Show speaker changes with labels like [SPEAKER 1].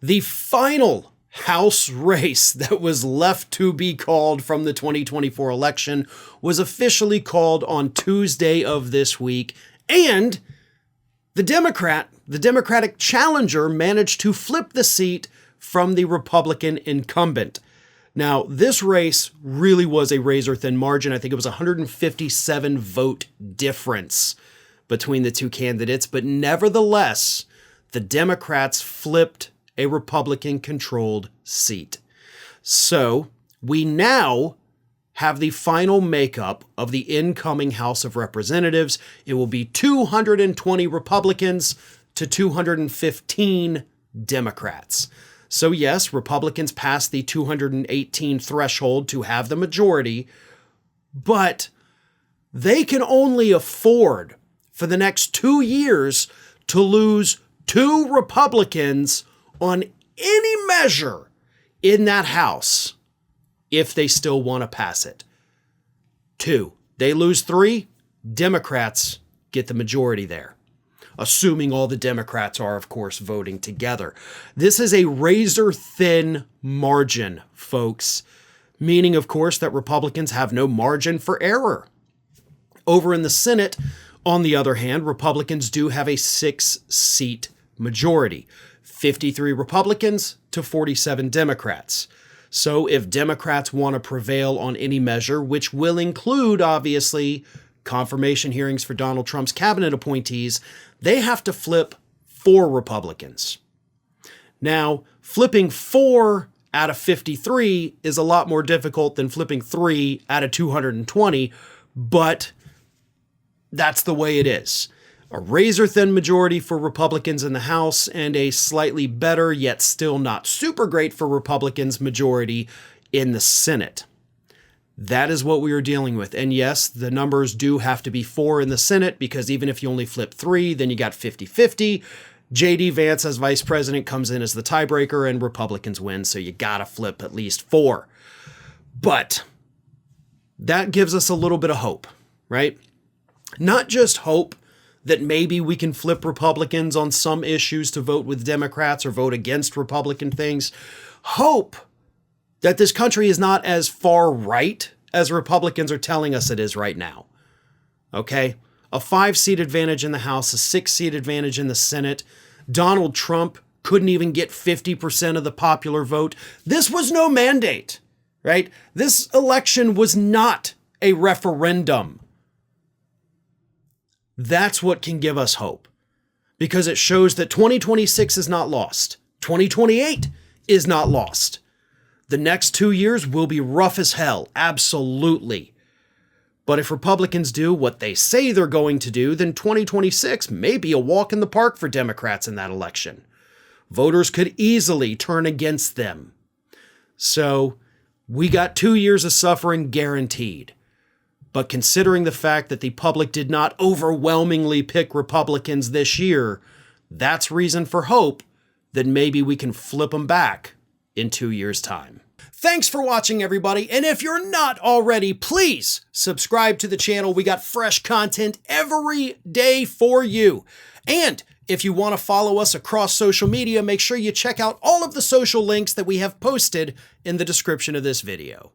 [SPEAKER 1] The final House race that was left to be called from the 2024 election was officially called on Tuesday of this week, and the Democratic challenger managed to flip the seat from the Republican incumbent. Now, this race really was a razor-thin margin. I think it was 157 vote difference between the two candidates, but nevertheless, the Democrats flipped a Republican-controlled seat. So we now have the final makeup of the incoming House of Representatives. It will be 220 Republicans to 215 Democrats. So yes, Republicans passed the 218 threshold to have the majority, but they can only afford for the next 2 years to lose 2 Republicans on any measure in that House if they still want to pass it. 2. They lose 3, Democrats get the majority there. Assuming all the Democrats are, of course, voting together. This is a razor-thin margin, folks, meaning, of course, that Republicans have no margin for error. Over in the Senate, on the other hand, Republicans do have a 6-seat majority. 53 Republicans to 47 Democrats. So if Democrats want to prevail on any measure, which will include, obviously, confirmation hearings for Donald Trump's cabinet appointees, they have to flip 4 Republicans. Now, flipping 4 out of 53 is a lot more difficult than flipping 3 out of 220, but that's the way it is. A razor-thin majority for Republicans in the House and a slightly better, yet still not super great for Republicans, majority in the Senate. That is what we are dealing with. And yes, the numbers do have to be 4 in the Senate, because even if you only flip 3, then you got 50-50. J.D. Vance as vice president comes in as the tiebreaker and Republicans win, so you gotta flip at least 4. But that gives us a little bit of hope, right? Not just hope that maybe we can flip Republicans on some issues to vote with Democrats or vote against Republican things. Hope that this country is not as far right as Republicans are telling us it is right now. Okay? A 5-seat advantage in the House, a 6-seat advantage in the Senate. Donald Trump couldn't even get 50% of the popular vote. This was no mandate, right? This election was not a referendum. That's what can give us hope, because it shows that 2026 is not lost. 2028 is not lost. The next 2 years will be rough as hell, absolutely. But if Republicans do what they say they're going to do, then 2026 may be a walk in the park for Democrats in that election. Voters could easily turn against them. So we got 2 years of suffering guaranteed. But considering the fact that the public did not overwhelmingly pick Republicans this year, that's reason for hope that maybe we can flip them back in 2 years' time. Thanks for watching, everybody. And if you're not already, please subscribe to the channel. We got fresh content every day for you. And if you want to follow us across social media, make sure you check out all of the social links that we have posted in the description of this video.